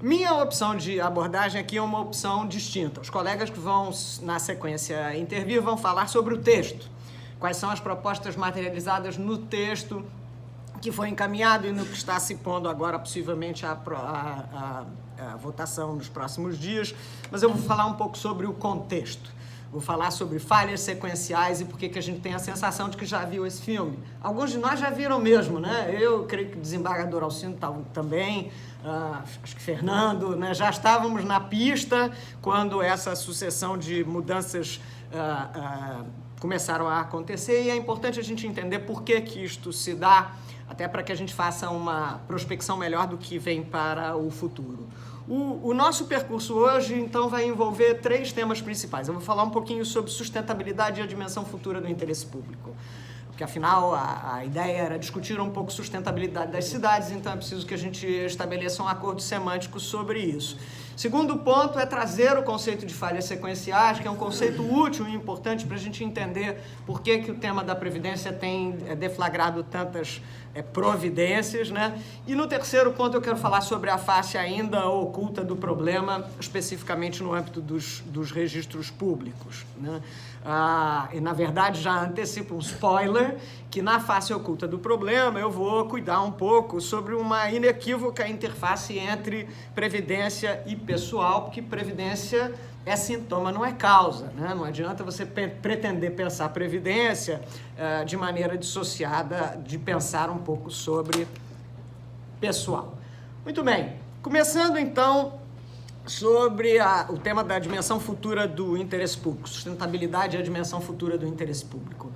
Minha opção de abordagem aqui é uma opção distinta. Os colegas que vão, na sequência, intervir vão falar sobre o texto. Quais são as propostas materializadas no texto que foi encaminhado e no que está se pondo agora, possivelmente, a votação nos próximos dias. Mas eu vou falar um pouco sobre o contexto. Vou falar sobre falhas sequenciais e por que a gente tem a sensação de que já viu esse filme. Alguns de nós já viram mesmo, né? Eu creio que o desembargador Alcino também, acho que Fernando, né? Já estávamos na pista quando essa sucessão de mudanças começaram a acontecer, e é importante a gente entender por que isto se dá, até para que a gente faça uma prospecção melhor do que vem para o futuro. O nosso percurso hoje, então, vai envolver 3 temas principais. Eu vou falar um pouquinho sobre sustentabilidade e a dimensão futura do interesse público, porque, afinal, a ideia era discutir um pouco sustentabilidade das cidades, então é preciso que a gente estabeleça um acordo semântico sobre isso. Segundo ponto é trazer o conceito de falhas sequenciais, que é um conceito útil e importante para a gente entender por que o tema da Previdência tem deflagrado tantas providências, né? E no terceiro ponto eu quero falar sobre a face ainda oculta do problema, especificamente no âmbito dos registros públicos, né? E, na verdade, já antecipo um spoiler, que na face oculta do problema eu vou cuidar um pouco sobre uma inequívoca interface entre previdência e pessoal, porque previdência é sintoma, não é causa, né? Não adianta você pretender pensar previdência de maneira dissociada de pensar um pouco sobre pessoal. Muito bem, começando então sobre o tema da dimensão futura do interesse público, sustentabilidade e a dimensão futura do interesse público.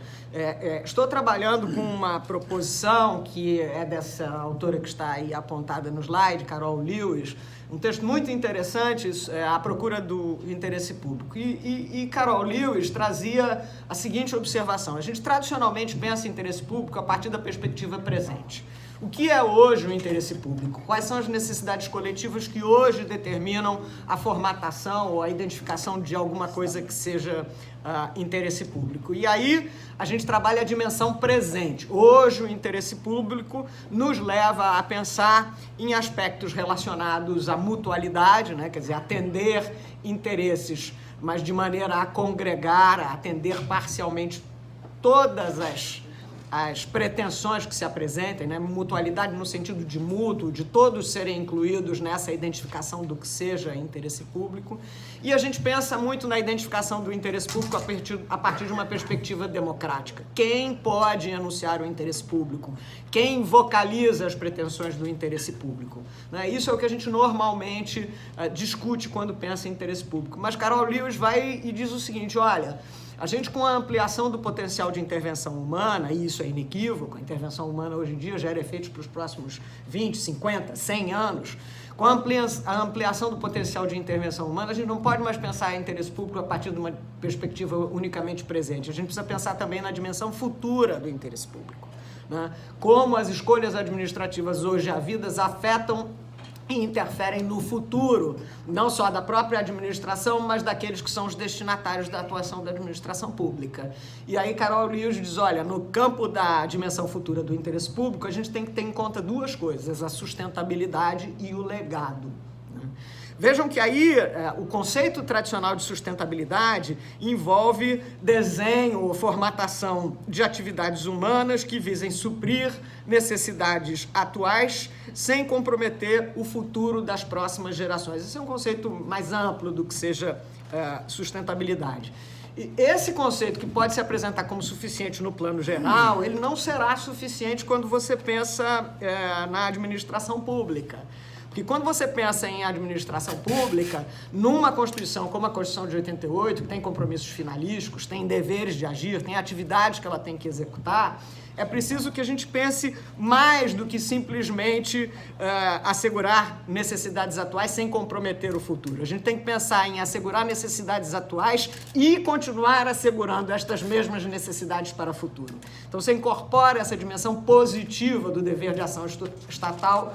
Estou trabalhando com uma proposição que é dessa autora que está aí apontada no slide, Carol Lewis, um texto muito interessante, A Procura do Interesse Público. E Carol Lewis trazia a seguinte observação: a gente tradicionalmente pensa em interesse público a partir da perspectiva presente. O que é hoje o interesse público? Quais são as necessidades coletivas que hoje determinam a formatação ou a identificação de alguma coisa que seja interesse público? E aí a gente trabalha a dimensão presente. Hoje o interesse público nos leva a pensar em aspectos relacionados à mutualidade, né? Quer dizer, atender interesses, mas de maneira a congregar, a atender parcialmente todas as pretensões que se apresentem, né? Mutualidade no sentido de mútuo, de todos serem incluídos nessa identificação do que seja interesse público. E a gente pensa muito na identificação do interesse público a partir de uma perspectiva democrática. Quem pode enunciar o interesse público? Quem vocaliza as pretensões do interesse público? Né? Isso é o que a gente normalmente discute quando pensa em interesse público. Mas Carol Lewis vai e diz o seguinte: olha, a gente, com a ampliação do potencial de intervenção humana, e isso é inequívoco, a intervenção humana hoje em dia gera efeitos para os próximos 20, 50, 100 anos, com a ampliação do potencial de intervenção humana, a gente não pode mais pensar em interesse público a partir de uma perspectiva unicamente presente. A gente precisa pensar também na dimensão futura do interesse público, né? Como as escolhas administrativas hoje havidas afetam e interferem no futuro, não só da própria administração, mas daqueles que são os destinatários da atuação da administração pública. E aí Carol Lewis diz, olha, no campo da dimensão futura do interesse público, a gente tem que ter em conta 2 coisas, a sustentabilidade e o legado, né? Vejam que aí o conceito tradicional de sustentabilidade envolve desenho ou formatação de atividades humanas que visem suprir necessidades atuais sem comprometer o futuro das próximas gerações. Esse é um conceito mais amplo do que seja sustentabilidade. E esse conceito, que pode se apresentar como suficiente no plano geral, ele não será suficiente quando você pensa na administração pública. Porque quando você pensa em administração pública, numa Constituição como a Constituição de 88, que tem compromissos finalísticos, tem deveres de agir, tem atividades que ela tem que executar, é preciso que a gente pense mais do que simplesmente assegurar necessidades atuais sem comprometer o futuro. A gente tem que pensar em assegurar necessidades atuais e continuar assegurando estas mesmas necessidades para o futuro. Então você incorpora essa dimensão positiva do dever de ação estatal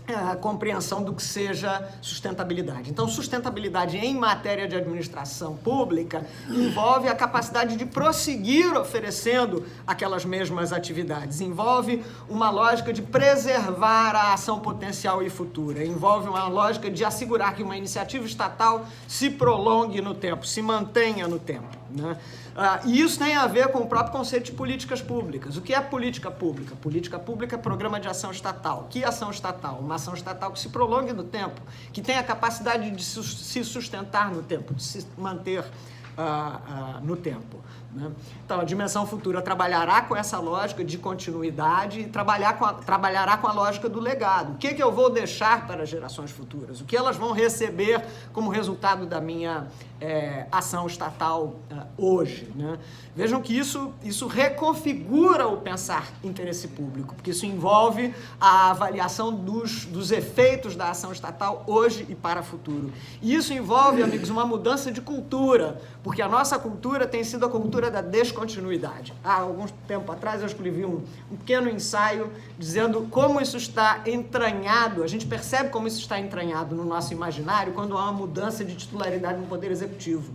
a compreensão do que seja sustentabilidade. Então, sustentabilidade em matéria de administração pública envolve a capacidade de prosseguir oferecendo aquelas mesmas atividades, envolve uma lógica de preservar a ação potencial e futura, envolve uma lógica de assegurar que uma iniciativa estatal se prolongue no tempo, se mantenha no tempo, né? E isso tem a ver com o próprio conceito de políticas públicas. O que é política pública? Política pública é programa de ação estatal. Que ação estatal? Uma ação estatal que se prolongue no tempo, que tenha a capacidade de se sustentar no tempo, de se manter no tempo, né? Então, a dimensão futura trabalhará com essa lógica de continuidade e trabalhará com a lógica do legado. O que eu vou deixar para as gerações futuras? O que elas vão receber como resultado da minha ação estatal hoje, né? Vejam que isso reconfigura o pensar interesse público, porque isso envolve a avaliação dos efeitos da ação estatal hoje e para o futuro. E isso envolve, amigos, uma mudança de cultura, porque a nossa cultura tem sido a cultura da descontinuidade. Há algum tempo atrás eu escrevi um pequeno ensaio dizendo como isso está entranhado, a gente percebe como isso está entranhado no nosso imaginário quando há uma mudança de titularidade no Poder Executivo.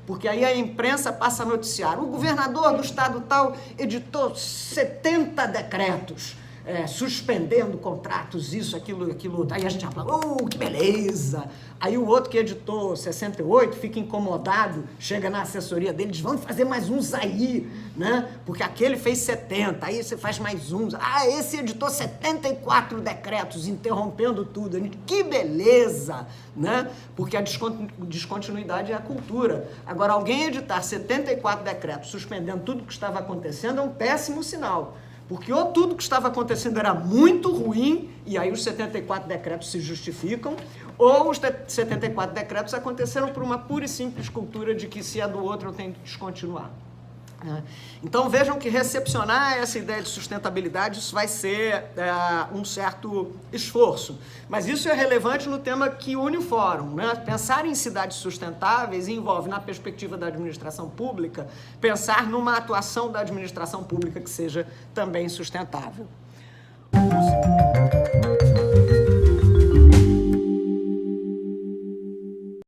Porque aí a imprensa passa a noticiar. O governador do estado tal editou 70 decretos, suspendendo contratos, isso, aquilo, aquilo. Aí a gente fala, que beleza! Aí o outro que editou 68 fica incomodado, chega na assessoria dele, diz, vamos fazer mais uns aí, né? Porque aquele fez 70, aí você faz mais uns. Esse editou 74 decretos, interrompendo tudo. Que beleza, né? Porque a descontinuidade é a cultura. Agora, alguém editar 74 decretos suspendendo tudo que estava acontecendo é um péssimo sinal. Porque ou tudo que estava acontecendo era muito ruim, e aí os 74 decretos se justificam, ou os 74 decretos aconteceram por uma pura e simples cultura de que se é do outro eu tenho que descontinuar. Então vejam que recepcionar essa ideia de sustentabilidade, isso vai ser um certo esforço. Mas isso é relevante no tema que une o fórum, né? Pensar em cidades sustentáveis envolve, na perspectiva da administração pública, pensar numa atuação da administração pública que seja também sustentável.